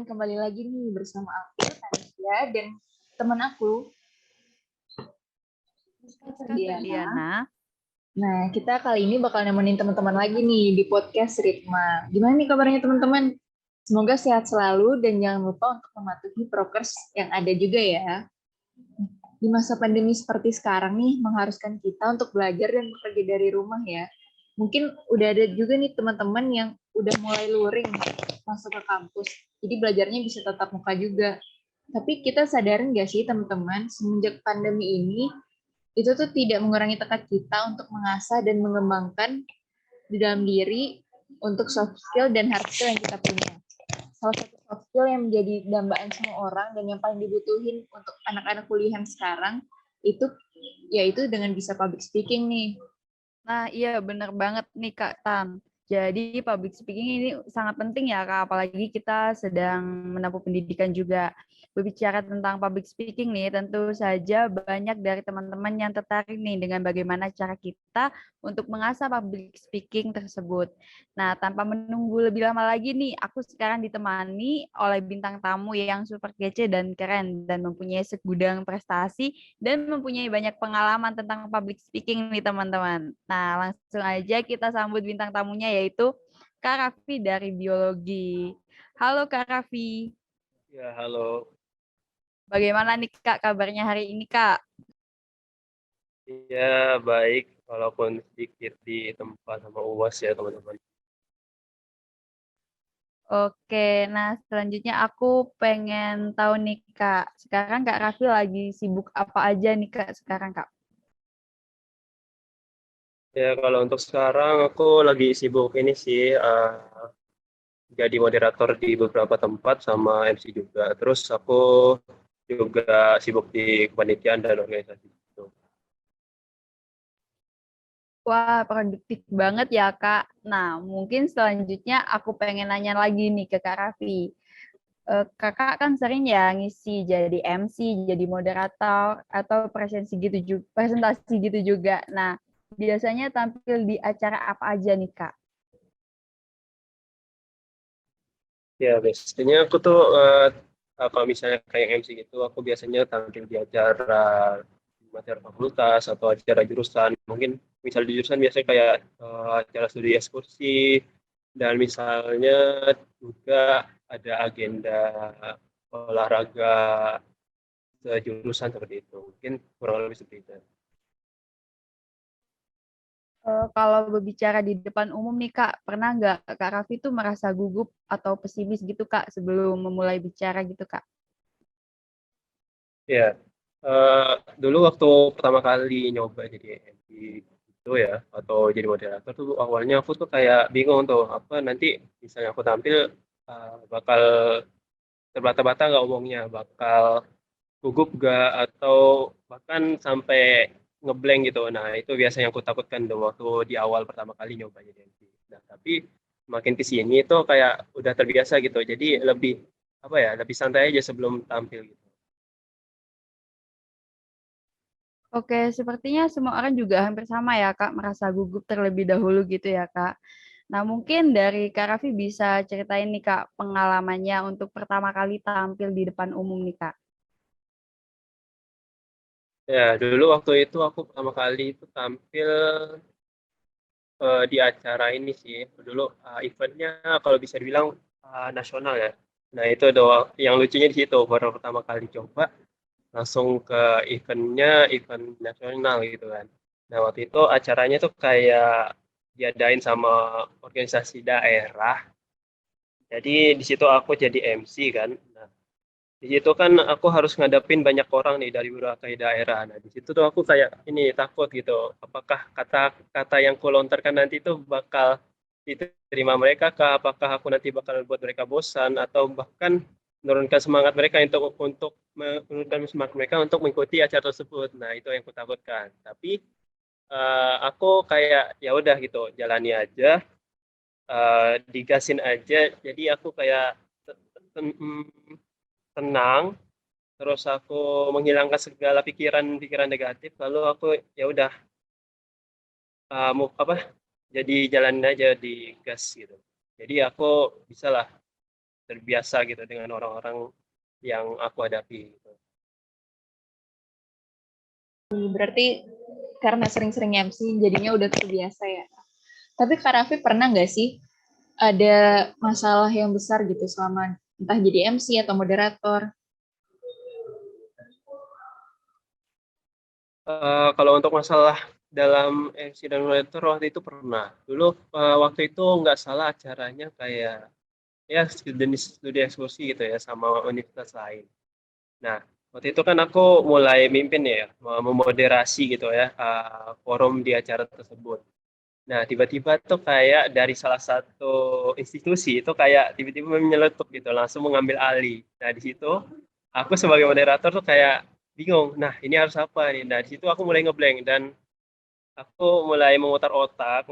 kembali lagi nih bersama aku, Tanisha, dan teman aku, Diana. Diana. Nah, kita kali ini bakal nemenin teman-teman lagi nih di podcast Ritma. Gimana nih kabarnya teman-teman? Semoga sehat selalu dan jangan lupa untuk mematuhi prokes yang ada juga ya. Di masa pandemi seperti sekarang nih, mengharuskan kita untuk belajar dan bekerja dari rumah ya. Mungkin udah ada juga nih teman-teman yang udah mulai luring masuk ke kampus. Jadi belajarnya bisa tatap muka juga. Tapi kita sadarin nggak sih teman-teman, semenjak pandemi ini, itu tuh tidak mengurangi tekad kita untuk mengasah dan mengembangkan di dalam diri untuk soft skill dan hard skill yang kita punya. Salah satu soft skill yang menjadi dambaan semua orang dan yang paling dibutuhin untuk anak-anak kuliahan sekarang, itu yaitu dengan bisa public speaking nih. Nah, iya bener banget nih Kak Tan. Jadi public speaking ini sangat penting ya Kak, apalagi kita sedang menempuh pendidikan juga. Berbicara tentang public speaking nih, tentu saja banyak dari teman-teman yang tertarik nih dengan bagaimana cara kita untuk mengasah public speaking tersebut. Nah, tanpa menunggu lebih lama lagi nih, aku sekarang ditemani oleh bintang tamu yang super kece dan keren dan mempunyai segudang prestasi dan mempunyai banyak pengalaman tentang public speaking nih teman-teman. Nah, langsung aja kita sambut bintang tamunya yaitu Kak Raffi dari Biologi. Halo Kak Raffi, Ya, halo. bagaimana nih Kak kabarnya hari ini Kak? Ya, baik. Walaupun sedikit di tempat sama UAS ya, teman-teman. Oke, nah selanjutnya aku pengen tahu nih Kak, sekarang Kak Raffi lagi sibuk apa aja nih Kak sekarang Kak? Ya, kalau untuk sekarang aku lagi sibuk ini sih, jadi moderator di beberapa tempat sama MC juga. Terus aku juga sibuk di kepanitiaan dan organisasi gitu. Wah, produktif banget ya, Kak. Nah, mungkin selanjutnya aku pengen nanya lagi nih ke Kak Raffi. Kakak kan sering ya ngisi jadi MC, jadi moderator, atau presentasi gitu juga. Nah, biasanya tampil di acara apa aja nih, Kak? Ya, biasanya aku tuh kalau misalnya kayak MC gitu, aku biasanya tampil di acara materi fakultas atau acara jurusan. Mungkin misal di jurusan biasanya kayak acara studi ekskursi dan misalnya juga ada agenda olahraga jurusan seperti itu. Mungkin kurang lebih seperti itu. Kalau berbicara di depan umum nih, Kak, pernah nggak Kak Raffi tuh merasa gugup atau pesimis gitu, Kak, sebelum memulai bicara gitu, Kak? Ya, dulu waktu pertama kali nyoba jadi MC itu ya, atau jadi moderator tuh awalnya aku tuh kayak bingung tuh, apa nanti misalnya aku tampil bakal terbata-bata nggak omongnya, bakal gugup nggak, atau bahkan sampai ngeblank gitu. Nah, itu biasanya yang aku takutkan tuh waktu di awal pertama kali nyoba jadi MC. Nah, tapi makin ke sini tuh kayak udah terbiasa gitu, jadi lebih apa ya, lebih santai aja sebelum tampil gitu. Oke, sepertinya semua orang juga hampir sama ya, Kak, merasa gugup terlebih dahulu gitu ya, Kak. Nah, mungkin dari Kak Raffi bisa ceritain nih, Kak, pengalamannya untuk pertama kali tampil di depan umum nih, Kak. Ya, dulu waktu itu aku pertama kali itu tampil di acara ini sih. Dulu eventnya kalau bisa dibilang nasional ya. Nah, itu doang. Yang lucunya di situ, baru pertama kali coba langsung ke eventnya, event nasional gitu kan. Nah, waktu itu acaranya tuh kayak diadain sama organisasi daerah. Jadi di situ aku jadi MC kan. Nah, di situ kan aku harus ngadepin banyak orang nih dari berbagai daerah. Nah, di situ tuh aku kayak ini takut gitu. Apakah kata-kata yang kulontarkan nanti tuh bakal diterima mereka kah? Apakah aku nanti bakal buat mereka bosan atau bahkan menurunkan semangat mereka untuk menurunkan semangat mereka untuk mengikuti acara tersebut. Nah, itu yang kutakutkan. Tapi aku kayak ya udah gitu, jalani aja, digasin aja. Jadi aku kayak tenang, terus aku menghilangkan segala pikiran-pikiran negatif, lalu aku ya udah apa jadi jalanin aja di gas gitu. Jadi aku bisa lah terbiasa gitu dengan orang-orang yang aku hadapi gitu. Berarti karena sering-sering MC jadinya udah terbiasa ya. Tapi Kak Raffi pernah nggak sih ada masalah yang besar gitu selama entah jadi MC atau moderator? Kalau untuk masalah dalam MC dan moderator waktu itu pernah. Dulu waktu itu nggak salah acaranya kayak ya jenis studi ekskursi gitu ya sama universitas lain. Nah, waktu itu kan aku mulai mimpin ya, memoderasi gitu ya, forum di acara tersebut. Nah, tiba-tiba tuh kayak dari salah satu institusi itu kayak tiba-tiba menyeletuk gitu, langsung mengambil alih. Nah, di situ aku sebagai moderator tuh kayak bingung. Nah, ini harus apa nih? Nah, di situ aku mulai ngeblank dan aku mulai mutar otak,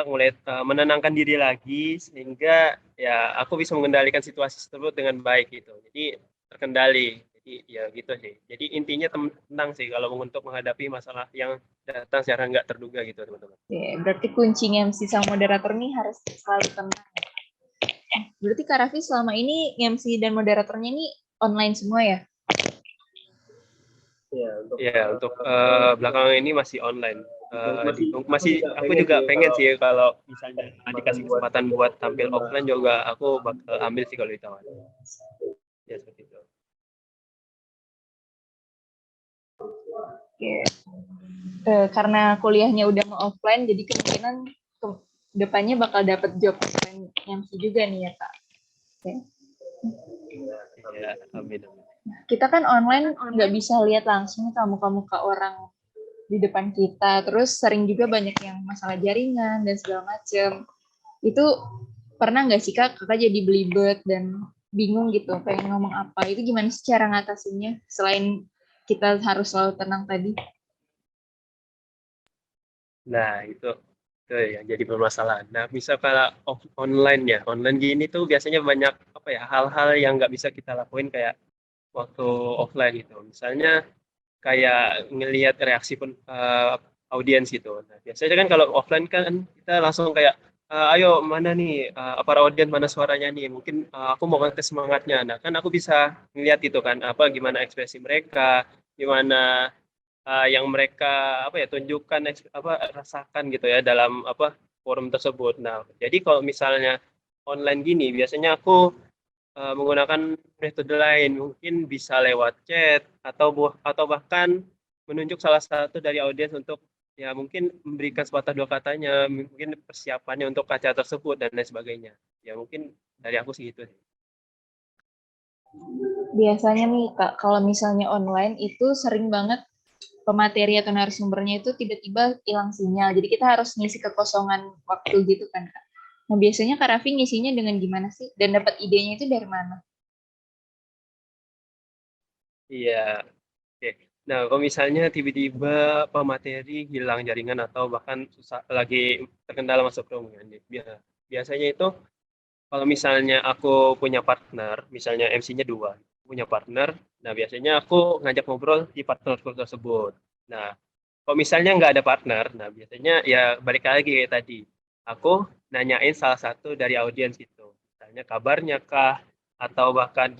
mulai menenangkan diri lagi sehingga ya aku bisa mengendalikan situasi tersebut dengan baik gitu. Jadi terkendali. Jadi ya gitu sih. Jadi intinya tenang sih kalau untuk menghadapi masalah yang datang secara nggak terduga gitu teman-teman. Oke, berarti kuncinya MC sama moderator nih harus selalu tenang. Berarti Kak Raffi selama ini MC dan moderatornya ini online semua ya? Ya, untuk belakangan ini masih online. Masih aku juga pengen sih kalau misalnya dikasih kesempatan buat tampil offline juga aku bakal ambil sih kalau ditawarin. Ya seperti itu. Oke. Karena kuliahnya udah mau offline, jadi kemungkinan ke depannya bakal dapat job MC juga nih ya Kak. Oke. Ya, amin. Kita kan online nggak bisa lihat langsung muka-muka orang di depan kita. Terus sering juga banyak yang masalah jaringan dan segala macem. Itu pernah nggak sih Kak, Kakak jadi belibet dan bingung gitu, pengen ngomong apa? Itu gimana sih cara ngatasinnya selain kita harus selalu tenang tadi? Nah, itu yang jadi permasalahan. Nah, misal kalau online ya, online gini tuh biasanya banyak apa ya hal-hal yang nggak bisa kita lakuin kayak waktu offline gitu. Misalnya kayak ngelihat reaksi audiens gitu. Nah, biasanya kan kalau offline kan kita langsung kayak ayo mana nih para audiens mana suaranya nih. Mungkin aku mau ngetes semangatnya. Nah, kan aku bisa ngelihat gitu kan apa gimana ekspresi mereka, gimana yang mereka apa ya tunjukkan apa rasakan gitu ya dalam apa forum tersebut. Nah, jadi kalau misalnya online gini biasanya aku menggunakan metode lain, mungkin bisa lewat chat atau bahkan menunjuk salah satu dari audiens untuk ya mungkin memberikan sepatah dua katanya, mungkin persiapannya untuk acara tersebut dan lain sebagainya. Ya mungkin dari aku sih gitu. Biasanya nih Kak, kalau misalnya online itu sering banget pemateri atau narasumbernya itu tiba-tiba hilang sinyal. Jadi kita harus ngisi kekosongan waktu gitu kan Kak. Nah biasanya Kak Raffi ngisinya dengan gimana sih? Dan dapat idenya itu dari mana? Iya, oke. Nah, kalau misalnya tiba-tiba pemateri hilang jaringan atau bahkan susah lagi terkendala masuk room kan, biasanya itu kalau misalnya aku punya partner, misalnya MC-nya dua, punya partner, nah biasanya aku ngajak ngobrol di partnerku tersebut. Nah, kalau misalnya nggak ada partner, nah biasanya ya balik lagi kayak tadi, aku nanyain salah satu dari audiens itu, misalnya kabarnya kah, atau bahkan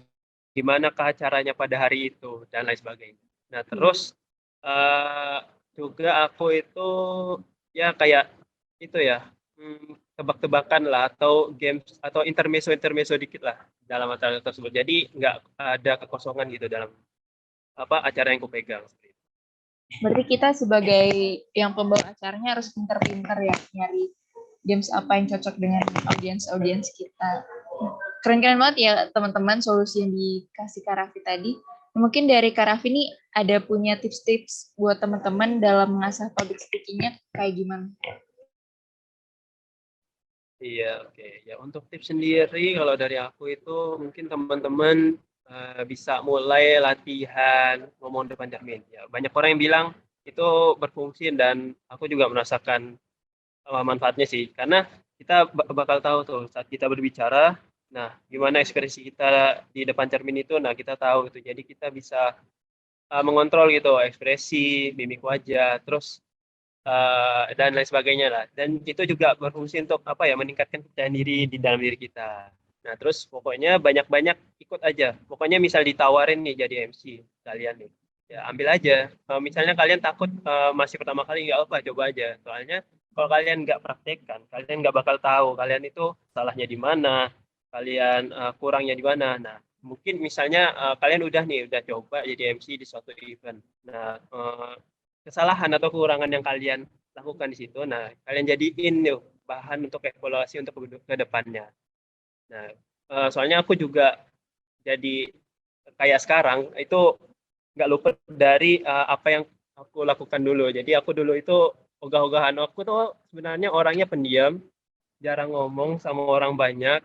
gimana kah acaranya pada hari itu, dan lain sebagainya. Nah, terus juga aku itu ya kayak itu ya, tebak-tebakan lah atau games atau intermezzo dikit lah dalam acara tersebut. Jadi nggak ada kekosongan gitu dalam apa acara yang kupegang. Berarti kita sebagai yang pembawa acaranya harus pintar-pintar ya nyari games apa yang cocok dengan audiens kita. Keren-keren banget ya teman-teman solusi yang dikasih Kak Raffi tadi. Mungkin dari Kak Raffi ini ada punya tips-tips buat teman-teman dalam mengasah public speaking-nya kayak gimana? Iya, oke. Ya untuk tips sendiri kalau dari aku itu mungkin teman-teman bisa mulai latihan ngomong depan cermin. Ya, banyak orang yang bilang itu berfungsi dan aku juga merasakan manfaatnya sih. Karena kita bakal tahu tuh saat kita berbicara, nah gimana ekspresi kita di depan cermin itu, nah kita tahu gitu. Jadi kita bisa mengontrol gitu ekspresi, mimik wajah, terus dan lain sebagainya lah. Dan itu juga berfungsi untuk apa ya meningkatkan kepercayaan diri di dalam diri kita. Nah, terus pokoknya banyak-banyak ikut aja. Pokoknya misal ditawarin nih jadi MC kalian nih. Ya, ambil aja. Misalnya kalian takut masih pertama kali, nggak apa, coba aja. Soalnya kalau kalian nggak praktekkan, kalian nggak bakal tahu kalian itu salahnya di mana, kalian kurangnya di mana. Nah, mungkin misalnya kalian udah coba jadi MC di suatu event. Nah, kesalahan atau kekurangan yang kalian lakukan di situ, nah kalian jadiin yuk bahan untuk evaluasi untuk ke depannya. Nah, soalnya aku juga jadi kayak sekarang itu nggak luput dari apa yang aku lakukan dulu. Jadi aku dulu itu ogah-ogahan, aku tuh sebenarnya orangnya pendiam, jarang ngomong sama orang banyak,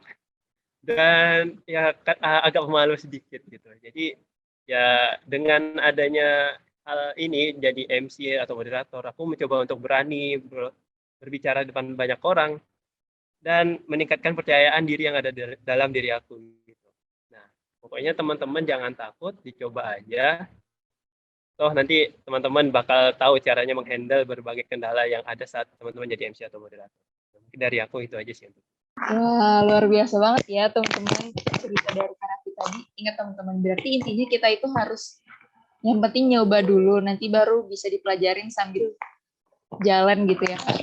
dan ya agak pemalu sedikit gitu. Jadi ya dengan adanya hal ini jadi MC atau moderator, aku mencoba untuk berani berbicara depan banyak orang dan meningkatkan percayaan diri yang ada dalam diri aku gitu. Nah, pokoknya teman-teman jangan takut, dicoba aja. Toh nanti teman-teman bakal tahu caranya menghandle berbagai kendala yang ada saat teman-teman jadi MC atau moderator. Mungkin dari aku itu aja sih. Wah, luar biasa banget ya teman-teman cerita dari Kak Raffi tadi. Ingat teman-teman, berarti intinya kita itu harus yang penting nyoba dulu, nanti baru bisa dipelajarin sambil jalan gitu ya Kak.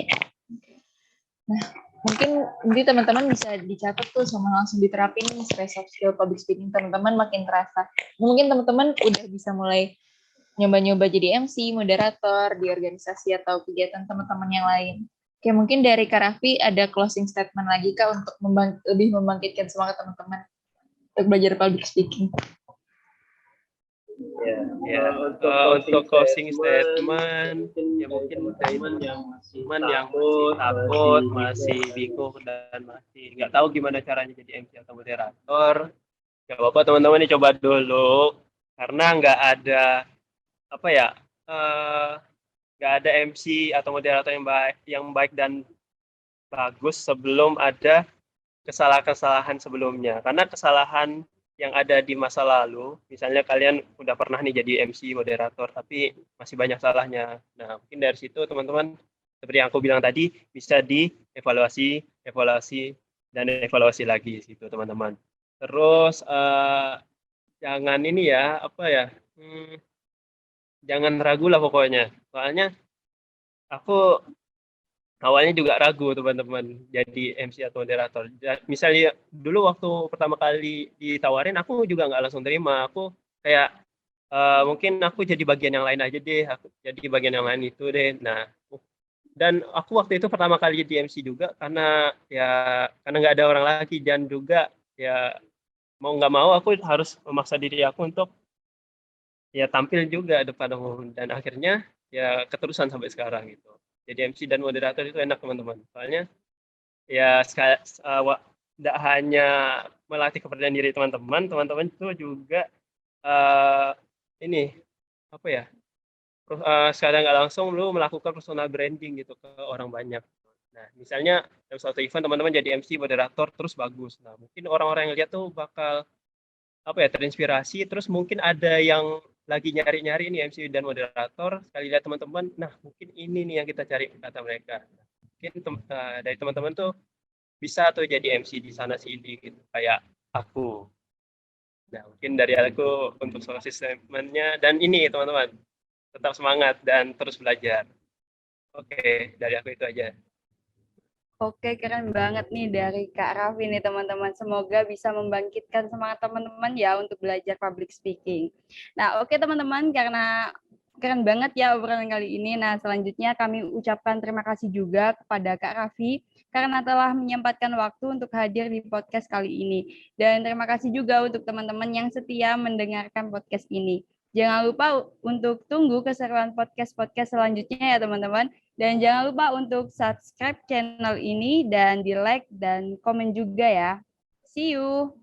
Nah, mungkin nanti teman-teman bisa dicatat tuh sama langsung diterapin nih supaya soft skill public speaking teman-teman makin terasa. Mungkin teman-teman udah bisa mulai nyoba-nyoba jadi MC, moderator di organisasi atau kegiatan teman-teman yang lain. Oke, mungkin dari Kak Raffi ada closing statement lagi Kak untuk lebih membangkitkan semangat teman-teman untuk belajar public speaking. Ya, untuk closing statement, ya mungkin dari teman-teman yang masih takut, masih bingung dan masih nggak tahu gimana caranya jadi MC atau moderator, nggak apa-apa teman-teman dicoba dulu, karena nggak ada apa ya, nggak ada MC atau moderator yang baik dan bagus sebelum ada kesalahan-kesalahan sebelumnya. Karena kesalahan yang ada di masa lalu, misalnya kalian udah pernah nih jadi MC, moderator, tapi masih banyak salahnya. Nah, mungkin dari situ teman-teman, seperti yang aku bilang tadi, bisa dievaluasi, evaluasi, dan evaluasi lagi situ teman-teman. Terus, jangan ini ya, apa ya, jangan ragu lah pokoknya. Soalnya aku awalnya juga ragu teman-teman jadi MC atau moderator. Misalnya dulu waktu pertama kali ditawarin, aku juga nggak langsung terima. Aku kayak mungkin aku jadi bagian yang lain aja deh. Aku jadi bagian yang lain itu deh. Nah, dan aku waktu itu pertama kali jadi MC juga karena nggak ada orang lagi dan juga ya mau nggak mau aku harus memaksa diri aku untuk ya tampil juga depan umum dan akhirnya ya keterusan sampai sekarang gitu. Jadi MC dan moderator itu enak teman-teman. Soalnya ya tidak hanya melatih kepercayaan diri teman-teman, teman-teman itu juga ini apa ya? Secara nggak langsung lu melakukan personal branding gitu ke orang banyak. Nah, misalnya dalam suatu event teman-teman jadi MC, moderator terus bagus. Nah, mungkin orang-orang yang lihat tuh bakal apa ya, terinspirasi, terus mungkin ada yang lagi nyari-nyari nih MC dan moderator, sekali lihat teman-teman, nah mungkin ini nih yang kita cari kata mereka. Mungkin dari teman-teman tuh bisa tuh jadi MC di sana sini gitu, kayak aku. Nah, mungkin dari aku untuk solusi statement-nya, dan ini teman-teman, tetap semangat dan terus belajar. Oke, dari aku itu aja. Oke, keren banget nih dari Kak Raffi nih teman-teman. Semoga bisa membangkitkan semangat teman-teman ya untuk belajar public speaking. Nah, oke teman-teman, karena keren banget ya obrolan kali ini. Nah, selanjutnya kami ucapkan terima kasih juga kepada Kak Raffi karena telah menyempatkan waktu untuk hadir di podcast kali ini. Dan terima kasih juga untuk teman-teman yang setia mendengarkan podcast ini. Jangan lupa untuk tunggu keseruan podcast-podcast selanjutnya ya teman-teman. Dan jangan lupa untuk subscribe channel ini dan di like dan komen juga ya. See you.